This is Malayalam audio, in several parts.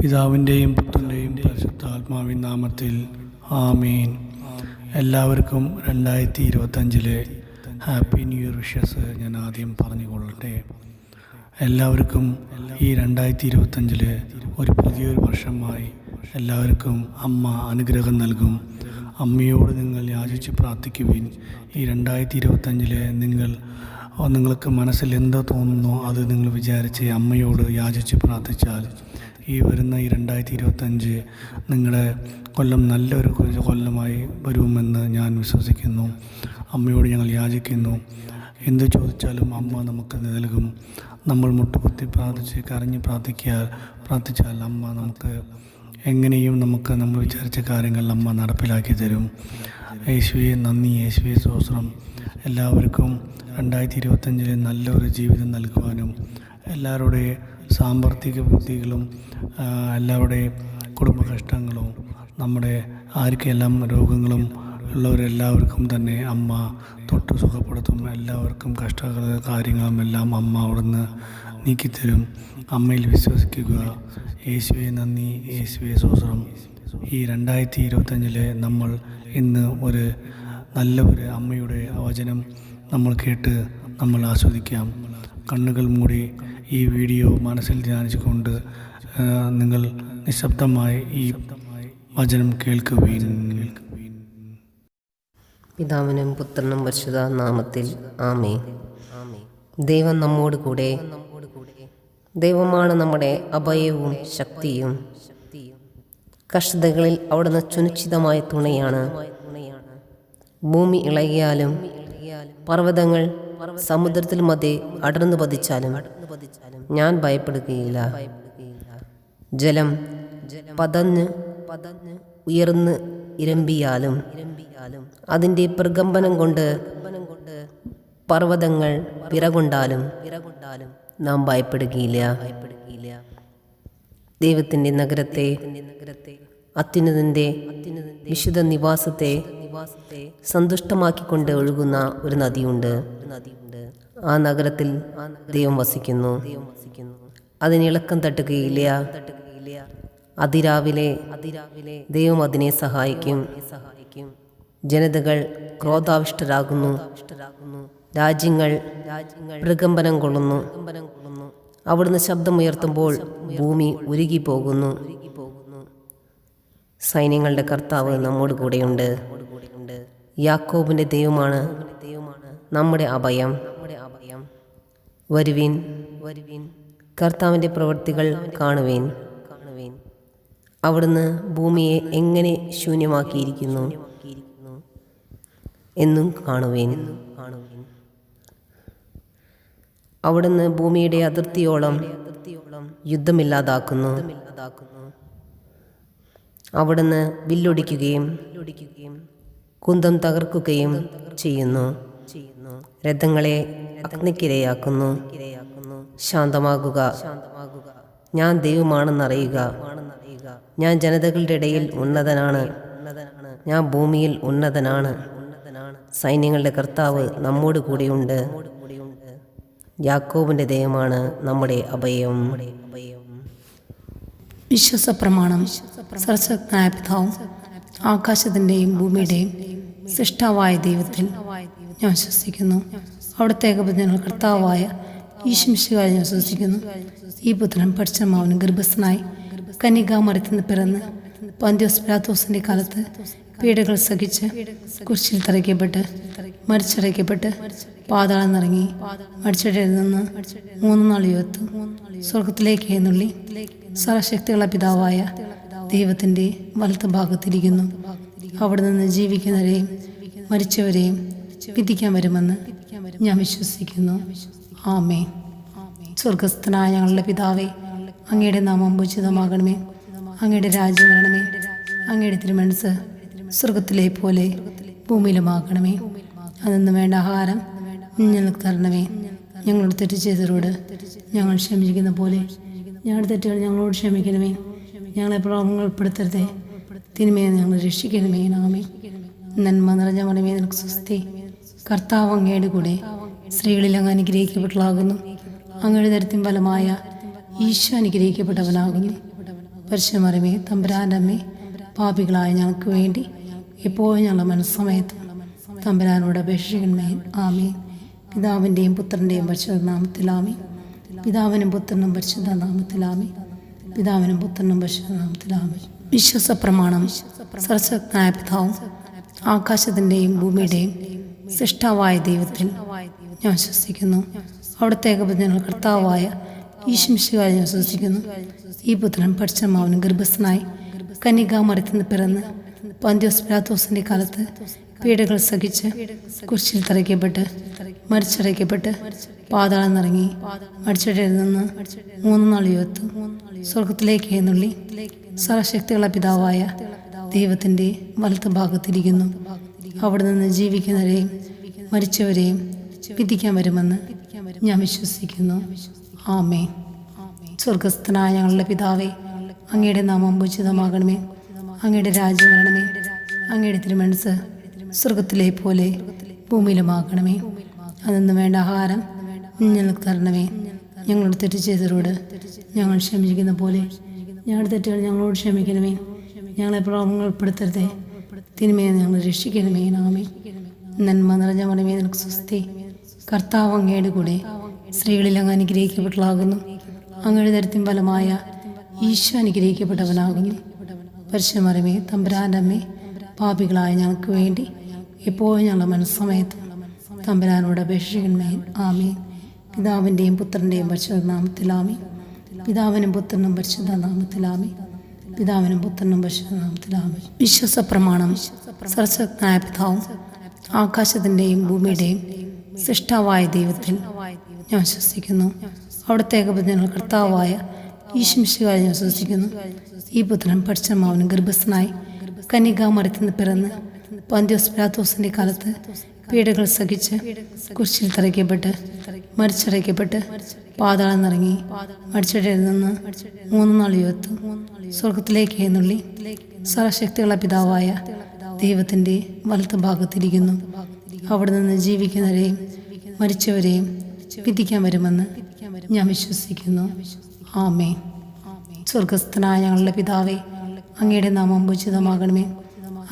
പിതാവിൻ്റെയും പുത്രൻ്റെയും പരിശുദ്ധാത്മാവിൻ നാമത്തിൽ ആമീൻ. എല്ലാവർക്കും 2025 ഹാപ്പി ന്യൂ ഇയർ വിഷസ് ഞാൻ ആദ്യം പറഞ്ഞുകൊള്ളട്ടെ. എല്ലാവർക്കും ഈ 2025 ഒരു പുതിയൊരു വർഷമായി എല്ലാവർക്കും അമ്മ അനുഗ്രഹം നൽകും. അമ്മയോട് നിങ്ങൾ യാചിച്ച് പ്രാർത്ഥിക്കുവിൻ. ഈ 2025 നിങ്ങൾക്ക് മനസ്സിൽ എന്തോ തോന്നുന്നോ അത് നിങ്ങൾ വിചാരിച്ച് അമ്മയോട് യാചിച്ച് പ്രാർത്ഥിച്ചാൽ ഈ വരുന്ന 2025 നിങ്ങളുടെ കൊല്ലം നല്ലൊരു കൊല്ലമായി വരുമെന്ന് ഞാൻ വിശ്വസിക്കുന്നു. അമ്മയോട് ഞങ്ങൾ യാചിക്കുന്നു. എന്ത് ചോദിച്ചാലും അമ്മ നമുക്ക് നൽകും. നമ്മൾ മുട്ടുകുത്തി പ്രാർത്ഥിച്ച് കരഞ്ഞ് പ്രാർത്ഥിച്ചാൽ അമ്മ നമുക്ക് എങ്ങനെയും നമ്മൾ വിചാരിച്ച കാര്യങ്ങൾ അമ്മ നടപ്പിലാക്കി തരും. യേശുവേ നന്ദി, യേശുവേ സ്തോത്രം. എല്ലാവർക്കും 2025 നല്ലൊരു ജീവിതം നൽകുവാനും എല്ലാവരുടെയും സാമ്പത്തിക ബുദ്ധികളും എല്ലാവരുടെയും കുടുംബ കഷ്ടങ്ങളും നമ്മുടെ ആർക്കെല്ലാം രോഗങ്ങളും ഉള്ളവരെല്ലാവർക്കും തന്നെ അമ്മ തൊട്ട് സുഖപ്പെടുത്തും. എല്ലാവർക്കും കാര്യങ്ങളും എല്ലാം അമ്മ അവിടുന്ന് നീക്കിത്തരും. അമ്മയിൽ വിശ്വസിക്കുക. യേശുവേ നന്ദി, യേശുവേ സ്തോത്രം. ഈ 2025 നമ്മൾ ഇന്ന് ഒരു നല്ല ഒരു അമ്മയുടെ വചനം നമ്മൾ കേട്ട് നമ്മൾ ആസ്വദിക്കാം. കണ്ണുകൾ മൂടി ഈ വീഡിയോ മനസ്സിൽ ധ്യാനിച്ചുകൊണ്ട് നിങ്ങൾ നിശബ്ദമായി ഈ വചനം കേൾക്കുവിൻ. പിതാവിനും പുത്രനും പരിശുദ്ധ നാമത്തിൽ ആമേൻ. ദൈവം നമ്മോട് കൂടെ. ദൈവമാണ് നമ്മുടെ അഭയവും ശക്തിയും. കഷ്ടതകളിൽ അവിടുന്ന് സുനിശ്ചിതമായ തുണയാണ്. ഭൂമി ഇളകിയാലും പർവ്വതങ്ങൾ സമുദ്രത്തിൽ മധ്യേ അടർന്നു പതിച്ചാലും ഞാൻ ഭയപ്പെടുകയില്ല. ജലം പതഞ്ഞ് ഉയർന്ന് ഇരമ്പിയാലും അതിൻ്റെ പ്രകമ്പനം കൊണ്ട് പർവ്വതങ്ങൾ പിറകൊണ്ടാലും നാം ഭയപ്പെടുകയില്ല. ദൈവത്തിൻ്റെ നഗരത്തെ, അത്യുന്നതൻ്റെ വിശുദ്ധ നിവാസത്തെ സന്തുഷ്ടമാക്കിക്കൊണ്ട് ഒഴുകുന്ന ഒരു നദിയുണ്ട്. ആ നഗരത്തിൽ ദൈവം വസിക്കുന്നു. അതിനിളക്കം തട്ടുകയില്ല. അതിരാവിലെ ദൈവം അതിനെ സഹായിക്കും. ജനതകൾ ക്രോധാവിഷ്ടരാകുന്നു. രാജ്യങ്ങൾ പ്രകമ്പനം കൊള്ളുന്നു. അവിടുന്ന് ശബ്ദമുയർത്തുമ്പോൾ ഭൂമി ഉരുകിപ്പോകുന്നു. സൈന്യങ്ങളുടെ കർത്താവ് നമ്മോട് കൂടെയുണ്ട്. യാക്കോബിൻ്റെ ദൈവമാണ് നമ്മുടെ അഭയം. വരുവിൻ, കർത്താവിൻ്റെ പ്രവൃത്തികൾ കാണുവിൻ. അവിടുന്ന് ഭൂമിയെ എങ്ങനെ ശൂന്യമാക്കിയിരിക്കുന്നു എന്നും കാണുവിൻ. അവിടുന്ന് ഭൂമിയുടെ അതിർത്തിയോളം യുദ്ധമില്ലാതാക്കുന്നു. അവിടുന്ന് വില്ലൊടിക്കുകയും കുന്തം തകർക്കുകയും ചെയ്യുന്നു. രഥങ്ങളെ അഗ്നിക്കിരയാക്കുന്നു. ശാന്തമാകുക, ഞാൻ ദൈവമാണെന്നറിയുക. ഞാൻ ജനതകളുടെ ഇടയിൽ ഉന്നതനാണ്. ഞാൻ ഭൂമിയിൽ ഉന്നതനാണ്. സൈന്യങ്ങളുടെ കർത്താവ് നമ്മോട് കൂടെയുണ്ട്. യാക്കോബിൻ്റെ ദൈവമാണ് നമ്മുടെ അഭയം. വിശ്വാസ പ്രമാണം. സർവശക്തനായ പിതാവും ആകാശത്തിൻ്റെയും ഭൂമിയുടെയും സൃഷ്ടാവായ ദൈവത്തിൽ ഞാൻ വിശ്വസിക്കുന്നു. അവിടുത്തെ ഏകപുത്രനായ കർത്താവായ ഈശോ മിശിഹായിൽ ഞാൻ വിശ്വസിക്കുന്നു. ഈ പുത്രൻ പരിശുദ്ധാത്മാവിന് ഗർഭസ്ഥനായി കന്യകാമറിയത്തിൽ നിന്ന് പിറന്ന് പന്തിയോസ് പിലാത്തോസിൻ്റെ കാലത്ത് പീഡകൾ സഹിച്ച് കുരിശിൽ തറയ്ക്കപ്പെട്ട് മരിച്ചടയ്ക്കപ്പെട്ട് പാതാളം നിറങ്ങി മരിച്ചടയിൽ നിന്ന് 3 നാൾ ഉയർത്തു സ്വർഗത്തിലേക്ക് എഴുന്നള്ളി സർവശക്തിയുള്ള പിതാവായ ദൈവത്തിൻ്റെ വലത്ത് ഭാഗത്തിരിക്കുന്നു. അവിടെ നിന്ന് ജീവിക്കുന്നവരെയും മരിച്ചവരെയും വിധിക്കാൻ വരുമെന്ന് ഞാൻ വിശ്വസിക്കുന്നു. ആമേൻ. സ്വർഗസ്ഥനായ ഞങ്ങളുടെ പിതാവേ, അങ്ങയുടെ നാമം പൂജിതമാകണമേ. അങ്ങയുടെ രാജ്യം വരണമേ. അങ്ങയുടെ തിരുമനസ്സ് സ്വർഗത്തിലെ പോലെ ഭൂമിയിലുമാകണമേ. അതൊന്നും വേണ്ട ആഹാരം ഞങ്ങൾക്ക് തരണമേ. ഞങ്ങളോട് തെറ്റ് ചെയ്തവരോട് ഞങ്ങൾ ക്ഷമിക്കുന്ന പോലെ ഞങ്ങളുടെ തെറ്റുകൾ ഞങ്ങളോട് ക്ഷമിക്കണമേ. ഞങ്ങളെ പ്രലോഭനങ്ങളിൽ ഉൾപ്പെടുത്തരുതേ, തിന്മയെ ഞങ്ങൾ രക്ഷിക്കണമേ. ആമേൻ. നന്മ നിറഞ്ഞ മറിയമേ, നിനക്ക് സ്വസ്തി. കർത്താവ് അങ്ങയുടെ കൂടെ സ്ത്രീകളിൽ അങ്ങ് അനുഗ്രഹിക്കപ്പെട്ടവളാകുന്നു. അങ്ങയുടെ ദരിദ്രം ഫലമായ ഈശോ അനുഗ്രഹിക്കപ്പെട്ടവനാകുന്നു. പരിശുദ്ധമറിയമേ തമ്പുരാൻ്റെ അമ്മേ, പാപികളായ ഞങ്ങൾക്ക് വേണ്ടി എപ്പോഴും ഞങ്ങളുടെ മനസ്സമയത്തും തമ്പുരാനോട് അപേക്ഷിക്കണമേ. ആമേൻ. പിതാവിൻ്റെയും പുത്രൻ്റെയും പരിശുദ്ധ നാമത്തിൽ ആമേൻ. പിതാവിനും പുത്രനും പരിശുദ്ധ നാമത്തിൽ ആമേൻ. പിതാവിനും പുത്രനും പരിശുദ്ധ നാമത്തിൽ ആമേൻ. വിശ്വാസ പ്രമാണം. സർവശക്തനായ പിതാവും ആകാശത്തിൻ്റെയും ഭൂമിയുടെയും സൃഷ്ടാവായ ദൈവത്തിൽ ഞാൻ വിശ്വസിക്കുന്നു. അവിടുത്തെ ഏകപുത്രനായ കർത്താവായ ഈശോമിശിഹായിൽ ഞാൻ വിശ്വസിക്കുന്നു. ഈ പുത്രൻ പരിശുദ്ധാത്മാവിന് ഗർഭസ്ഥനായി കന്യകാമറിയത്തിൽ നിന്ന് പിറന്ന് പന്തിയോസ് പിലാത്തോസിന്റെ കാലത്ത് പീഡകൾ സഹിച്ച് കുരിശിൽ തറയ്ക്കപ്പെട്ട് മരിച്ചടയ്ക്കപ്പെട്ട് പാതാളം നിറങ്ങി മരിച്ചടയിൽ നിന്ന് 3 നാൾ ഉയർത്തു സ്വർഗത്തിലേക്ക് എഴുന്നള്ളി സർവശക്തിയുള്ള പിതാവായ ദൈവത്തിൻ്റെ വലത്ത് ഭാഗത്തിരിക്കുന്നു. അവിടെ നിന്ന് ജീവിക്കുന്നവരെയും മരിച്ചവരെയും വിധിക്കാൻ വരുമെന്ന് ഞാൻ വിശ്വസിക്കുന്നു. ആമേൻ. സ്വർഗസ്ഥനായ ഞങ്ങളുടെ പിതാവേ, അങ്ങയുടെ നാമം പൂജിതമാകണമേ. അങ്ങയുടെ രാജ്യം വരണമേ. അങ്ങയുടെ തിരുമനസ്സ് സ്വർഗത്തിലെ പോലെ ഭൂമിയിലുമാകണമേ. അതൊന്നു വേണ്ട ആഹാരം ഞങ്ങൾക്ക് തരണമേ. ഞങ്ങളോട് തെറ്റ് ചെയ്തവരോട് ഞങ്ങൾ ക്ഷമിക്കുന്ന പോലെ ഞങ്ങളുടെ തെറ്റുകൾ ഞങ്ങളോട് ക്ഷമിക്കണമേ. ഞങ്ങളെ പ്രലോഭനങ്ങളിൽ ഉൾപ്പെടുത്തരുതേ, തിന്മയെ ഞങ്ങൾ രക്ഷിക്കണമേ. ആമേൻ. നന്മ നിറഞ്ഞ മറിയമേ, നിനക്ക് സ്വസ്തി. കർത്താവ് അങ്ങയുടെ കൂടെ സ്ത്രീകളിൽ അങ്ങ് അനുഗ്രഹിക്കപ്പെട്ടവളാകുന്നു. അങ്ങയുടെ ദരിദ്രം ഫലമായ ഈശോ അനുഗ്രഹിക്കപ്പെട്ടവനാകുന്നു. പരിശുദ്ധമറിയമേ തമ്പുരാൻ്റെ അമ്മേ, പാപികളായ ഞങ്ങൾക്ക് വേണ്ടി എപ്പോഴും ഞങ്ങളുടെ മനസ്സമയത്തും തമ്പുരാനോട് അപേക്ഷിക്കണമേ. ആമേൻ. പിതാവിൻ്റെയും പുത്രൻ്റെയും പരിശുദ്ധ നാമത്തിൽ ആമേൻ. പിതാവിനും പുത്രനും പരിശുദ്ധ നാമത്തിൽ ആമേൻ. പിതാവിനും പുത്രനും പരിശുദ്ധ നാമത്തിൽ ആമേൻ. വിശ്വാസ പ്രമാണം. സർവശക്തനായ പിതാവും ആകാശത്തിൻ്റെയും ഭൂമിയുടെയും സൃഷ്ടാവായ ദൈവത്തിൽ ഞാൻ വിശ്വസിക്കുന്നു. അവിടുത്തെ ഏകപുത്രനായ കർത്താവായ ഈശോമിശിഹായിൽ ഞാൻ വിശ്വസിക്കുന്നു. ഈ പുത്രൻ പരിശുദ്ധാത്മാവിന് ഗർഭസ്ഥനായി കന്യകാമറിയത്തിൽ നിന്ന് പിറന്ന് പന്തിയോസ് പിലാത്തോസിന്റെ കാലത്ത് പീഡകൾ സഹിച്ച് കുരിശിൽ തറയ്ക്കപ്പെട്ട് മരിച്ചടയ്ക്കപ്പെട്ട് പാതാളം നിറങ്ങി മരിച്ചടയിൽ നിന്ന് 3 നാൾ ഉയർത്തു സ്വർഗത്തിലേക്ക് എഴുന്നള്ളി സർവശക്തിയുള്ള പിതാവായ ദൈവത്തിൻ്റെ വലത്ത് ഭാഗത്തിരിക്കുന്നു. അവിടെ നിന്ന് ജീവിക്കുന്നവരെയും മരിച്ചവരെയും വിധിക്കാൻ വരുമെന്ന് ഞാൻ വിശ്വസിക്കുന്നു. ആമേൻ. സ്വർഗസ്ഥനായ ഞങ്ങളുടെ പിതാവേ, അങ്ങയുടെ നാമം പൂജിതമാകണമേ.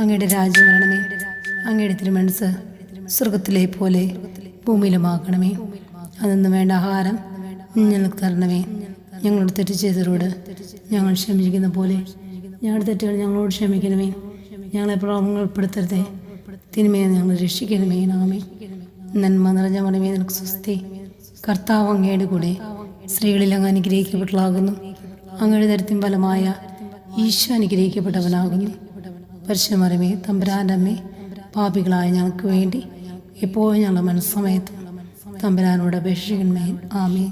അങ്ങയുടെ രാജ്യം വരണമേ. അങ്ങയുടെ തിരുമനസ്സ് സ്വർഗത്തിലെ പോലെ ഭൂമിയിലുമാകണമേ. അതൊന്നു വേണ്ട ആഹാരം ഞങ്ങൾക്ക് തരണമേ. ഞങ്ങളോട് തെറ്റ് ചെയ്തവരോട് ഞങ്ങൾ ക്ഷമിക്കുന്ന പോലെ ഞങ്ങളുടെ തെറ്റുകൾ ഞങ്ങളോട് ക്ഷമിക്കണമേ. ഞങ്ങളെ പ്രലോഭനങ്ങളിൽ ഉൾപ്പെടുത്തരുതേ, തിന്മയെ ഞങ്ങൾ രക്ഷിക്കണമേ. ആമേൻ. നന്മ നിറഞ്ഞ മറിയമേ, നിനക്ക് സ്വസ്തി. കർത്താവ് അങ്ങയുടെ കൂടെ സ്ത്രീകളിൽ അങ്ങ് അനുഗ്രഹിക്കപ്പെട്ടവളാകുന്നു. അങ്ങയുടെ ദരിദ്രം ഫലമായ ഈശോ അനുഗ്രഹിക്കപ്പെട്ടവനാകുന്നു. പരിശുദ്ധമറിയമേ തമ്പുരാൻ്റെ അമ്മേ, പാപികളായ ഞങ്ങൾക്ക് വേണ്ടി എപ്പോഴും ഞങ്ങളുടെ മനസ്സമയത്തും തമ്പുരാനോട് അപേക്ഷിക്കണമേ. ആമേൻ.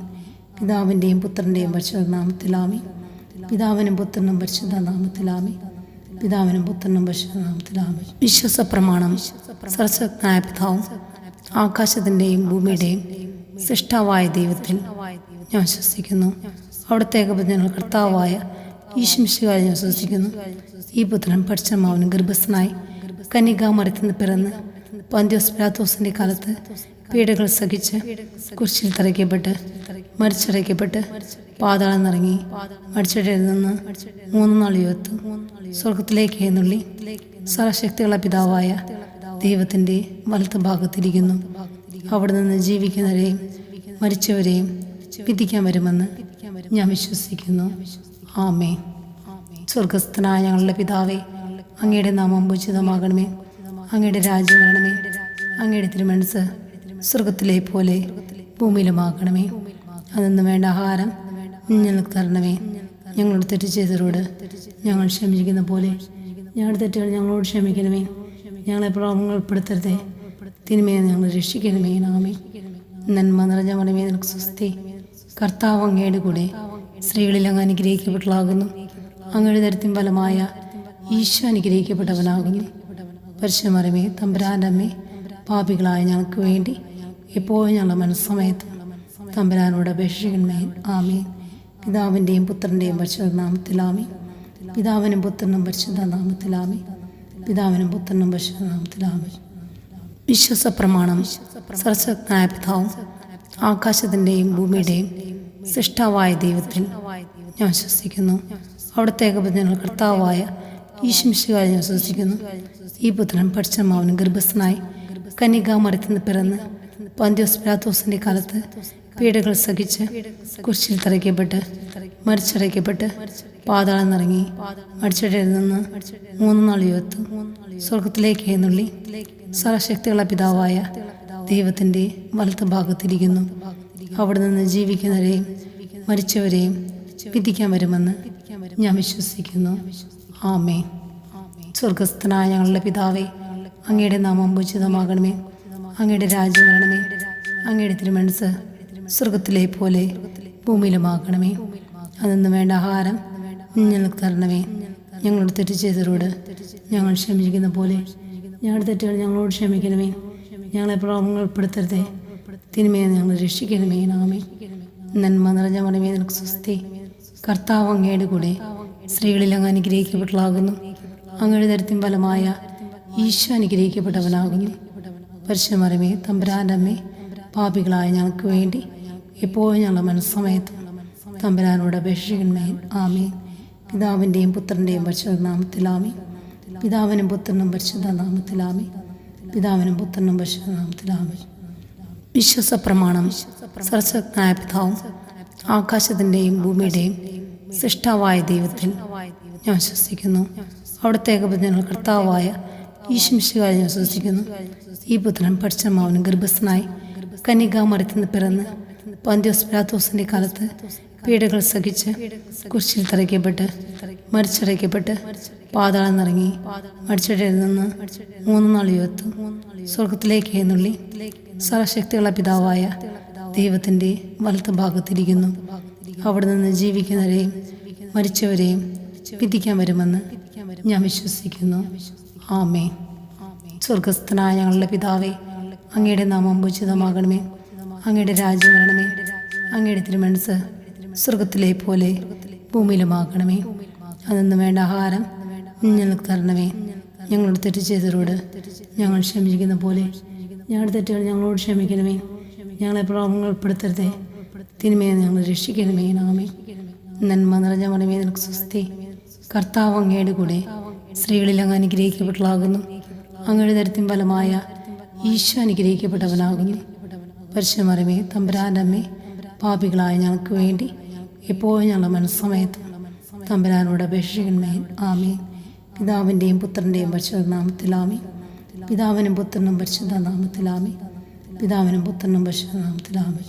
പിതാവിൻ്റെയും പുത്രൻ്റെയും പരിശുദ്ധ നാമത്തിൽ ആമേൻ. പിതാവിനും പുത്രനും പരിശുദ്ധ നാമത്തിൽ ആമേൻ. പിതാവിനും പുത്രനും പരിശുദ്ധ നാമത്തിൽ ആമേൻ. വിശ്വാസ പ്രമാണം. സർവശക്തനായ പിതാവും ആകാശത്തിൻ്റെയും ഭൂമിയുടെയും സൃഷ്ടാവായ ദൈവത്തിൽ ഞാൻ വിശ്വസിക്കുന്നു. അവിടുത്തെ ഏകപുത്രനായ കർത്താവായ ഈശോമിശിഹായിൽ ഞാൻ വിശ്വസിക്കുന്നു. ഈ പുത്രൻ പരിശുദ്ധാത്മാവിന് ഗർഭസ്ഥനായി കന്യകാമറിയത്തിൽ നിന്ന് പിറന്ന് പന്തിയോസ് പിലാത്തോസിന്റെ കാലത്ത് പീഡകൾ സഹിച്ച് കുരിശിൽ തറയ്ക്കപ്പെട്ട് മരിച്ചടയ്ക്കപ്പെട്ട് പാതാളം നിറങ്ങി മരിച്ചടയിൽ നിന്ന് 3 നാൾ ഉയർത്തു സ്വർഗത്തിലേക്ക് എഴുന്നള്ളി സർവശക്തിയുള്ള പിതാവായ ദൈവത്തിൻ്റെ വലത്ത് ഭാഗത്തിരിക്കുന്നു. അവിടെ നിന്ന് ജീവിക്കുന്നവരെയും മരിച്ചവരെയും വിധിക്കാൻ വരുമെന്ന് ഞാൻ വിശ്വസിക്കുന്നു. ആമേൻ. സ്വർഗസ്ഥനായ ഞങ്ങളുടെ പിതാവേ, അങ്ങയുടെ നാമം പൂജിതമാകണമേ. അങ്ങയുടെ രാജ്യം വരണമേ. അങ്ങയുടെ തിരുമനസ്സ് സ്വർഗത്തിലെ പോലെ ഭൂമിയിലുമാകണമേ. അതൊന്നു വേണ്ട ആഹാരം ഞങ്ങൾക്ക് തരണമേ. ഞങ്ങളോട് തെറ്റ് ചെയ്തവരോട് ഞങ്ങൾ ക്ഷമിക്കുന്ന പോലെ ഞങ്ങളുടെ തെറ്റുകൾ ഞങ്ങളോട് ക്ഷമിക്കണമേ. ഞങ്ങളെ പ്രലോഭനങ്ങളിൽ ഉൾപ്പെടുത്തരുതേ, തിന്മയെ ഞങ്ങൾ രക്ഷിക്കണമേ. ആമേൻ. നന്മ നിറഞ്ഞ മറിയമേ, നിനക്ക് സ്വസ്തി. കർത്താവ് അങ്ങയുടെ കൂടെ സ്ത്രീകളിൽ അങ്ങ് അനുഗ്രഹിക്കപ്പെട്ടവളാകുന്നു. അങ്ങയുടെ ദരിദ്രം ഫലമായ ഈശോ അനുഗ്രഹിക്കപ്പെട്ടവനാകുന്നു. പരിശുദ്ധമറിയമേ തമ്പുരാൻ്റെ അമ്മേ, പാപികളായ ഞങ്ങൾക്ക് വേണ്ടി എപ്പോഴും ഞങ്ങളുടെ മനസ്സമയത്തും തമ്പുരാനോട് അപേക്ഷിക്കണമേ. ആമേൻ. പിതാവിൻ്റെയും പുത്രൻ്റെയും പരിശുദ്ധ നാമത്തിൽ ആമേൻ. പിതാവിനും പുത്രനും പരിശുദ്ധ നാമത്തിൽ ആമേൻ. പിതാവിനും പുത്രനും പരിശുദ്ധ നാമത്തിൽ ആമേൻ. വിശ്വാസ പ്രമാണം. സർവശക്തനായ പിതാവും ആകാശത്തിൻ്റെയും ഭൂമിയുടെയും സൃഷ്ടാവായ ദൈവത്തിൽ ഞാൻ വിശ്വസിക്കുന്നു. അവിടുത്തെ ഏകപുത്രൻ കർത്താവായ ഈശംശികാരെ ഞാൻ വിശ്വസിക്കുന്നു. ഈ പുത്രൻ പരിശുദ്ധാത്മാവിന് ഗർഭസ്ഥനായി കന്യകാമറിയത്തിൽ നിന്ന് പിറന്ന് പന്തിയോസ് പിലാത്തോസിന്റെ കാലത്ത് പീഡകൾ സഹിച്ച് കുരിശിൽ തറയ്ക്കപ്പെട്ട് മരിച്ചടയ്ക്കപ്പെട്ട് പാതാളം നിറങ്ങി മരിച്ചടയിൽ നിന്ന് 3 നാൾ ഉയർത്തു സ്വർഗത്തിലേക്ക് എഴുന്നള്ളി സർവശക്തിയുള്ള പിതാവായ ദൈവത്തിന്റെ വലത്ത് ഭാഗത്തിരിക്കുന്നു. അവിടെ നിന്ന് ജീവിക്കുന്നവരെയും മരിച്ചവരെയും വിധിക്കാൻ വരുമെന്ന് ഞാൻ വിശ്വസിക്കുന്നു. ആമേൻ. സ്വർഗസ്ഥനായ ഞങ്ങളുടെ പിതാവേ, അങ്ങയുടെ നാമം പൂജിതമാകണമേ. അങ്ങയുടെ രാജ്യം വരണമേ. അങ്ങയുടെ തിരുമനസ്സ് സ്വർഗത്തിലെ പോലെ ഭൂമിയിലുമാകണമേ. അന്നു വേണ്ട ആഹാരം ഞങ്ങൾക്ക് തരണമേ. ഞങ്ങളോട് തെറ്റ് ചെയ്തവരോട് ഞങ്ങൾ ക്ഷമിക്കുന്ന പോലെ ഞങ്ങളുടെ തെറ്റുകൾ ഞങ്ങളോട് ക്ഷമിക്കണമേ. ഞങ്ങളെ പ്രലോഭനങ്ങളിൽ ഉൾപ്പെടുത്തരുതേ, തിന്മയെ ഞങ്ങൾ രക്ഷിക്കണമേ. ആമേ. നന്മ നിറഞ്ഞ മറിയമേ, നിനക്ക് സ്വസ്തി. കർത്താവ് അങ്ങയുടെ കൂടെ സ്ത്രീകളിൽ അങ്ങ് അനുഗ്രഹിക്കപ്പെട്ടവളാകുന്നു. അങ്ങയുടെ ദരിദ്രം ഫലമായ ഈശോ അനുഗ്രഹിക്കപ്പെട്ടവനാകുന്നു. പരിശുദ്ധ മറിയമേ, തമ്പുരാൻ്റെ അമ്മേ, പാപികളായ ഞങ്ങൾക്ക് വേണ്ടി എപ്പോഴും ഞങ്ങളുടെ മനസ്സമയത്തും തമ്പുരാനോട് അപേക്ഷിക്കണമേ. ആമേൻ. പിതാവിൻ്റെയും പുത്രൻ്റെയും പരിശുദ്ധ നാമത്തിൽ ആമേൻ. പിതാവിനും പുത്രനും പരിശുദ്ധ നാമത്തിൽ ആമേൻ. പിതാവിനും പുത്രനും പരിശുദ്ധ നാമത്തിൽ ആമേൻ. വിശ്വാസ പ്രമാണം. സർവശക്തനായ പിതാവും ആകാശത്തിൻ്റെയും ഭൂമിയുടെയും സൃഷ്ടാവായ ദൈവത്തിൽ ഞാൻ വിശ്വസിക്കുന്നു. അവിടുത്തെ ഏകപുത്രൻ കർത്താവായ ഈശംശികാരെ ഞാൻ വിശ്വസിക്കുന്നു. ഈ പുത്രൻ പരിശുദ്ധാത്മാവിന് ഗർഭസ്ഥനായി കന്യകാമറിയത്തിൽ നിന്ന് പിറന്ന് പന്തിയോസ് പിലാത്തോസിന്റെ കാലത്ത് പീഡകൾ സഹിച്ച് കുരിശിൽ തറയ്ക്കപ്പെട്ട് മരിച്ചടയ്ക്കപ്പെട്ട് പാതാളം നിറങ്ങി മരിച്ചടയിൽ നിന്ന് 3 നാൾ ഉയർത്തു സ്വർഗത്തിലേക്ക് എഴുന്നള്ളി സർവശക്തിയുള്ള പിതാവായ ദൈവത്തിന്റെ വലത്ത് ഭാഗത്തിരിക്കുന്നു. അവിടെ നിന്ന് ജീവിക്കുന്നവരെയും മരിച്ചവരെയും വിധിക്കാൻ വരുമെന്ന് ഞാൻ വിശ്വസിക്കുന്നു. ആമേൻ. സ്വർഗസ്ഥനായ ഞങ്ങളുടെ പിതാവേ, അങ്ങയുടെ നാമം പൂജിതമാകണമേ. അങ്ങയുടെ രാജ്യം വരണമേ. അങ്ങയുടെ തിരുമനസ്സ് സ്വർഗത്തിലെ പോലെ ഭൂമിയിലുമാകണമേ. അന്നു വേണ്ട ആഹാരം ഞങ്ങൾക്ക് തരണമേ. ഞങ്ങളോട് തെറ്റ് ചെയ്തവരോട് ഞങ്ങൾ ക്ഷമിക്കുന്ന പോലെ ഞങ്ങളുടെ തെറ്റുകൾ ഞങ്ങളോട് ക്ഷമിക്കണമേ. ഞങ്ങളെ പ്രലോഭനങ്ങളിൽ ഉൾപ്പെടുത്തരുതേ, തിന്മയെ ഞങ്ങൾ രക്ഷിക്കണമേ. ആമേൻ. നന്മ നിറഞ്ഞ മറിയമേ, നിനക്ക് സ്വസ്തി. കർത്താവ് അങ്ങയുടെ കൂടെ സ്ത്രീകളിൽ അങ്ങ് അനുഗ്രഹിക്കപ്പെട്ടവളാകുന്നു. അങ്ങയുടെ ദരിദ്രം ഫലമായ ഈശോ അനുഗ്രഹിക്കപ്പെട്ടവനാകുന്നു. പരിശുദ്ധ മറിയമേ, തമ്പുരാൻ്റെ അമ്മേ, പാപികളായ ഞങ്ങൾക്ക് വേണ്ടി എപ്പോഴും ഞങ്ങളുടെ മനസ്സമയത്തും തമ്പുരാനോട് അപേക്ഷിക്കണമേ. ആമേൻ. പിതാവിൻ്റെയും പുത്രൻ്റെയും പരിശുദ്ധ നാമത്തിൽ ആമേൻ. പിതാവിനും പുത്രനും പരിശുദ്ധ നാമത്തിൽ ആമേൻ. പിതാവിനും പുത്രനും പരിശുദ്ധ നാമത്തിൽ ആമേൻ.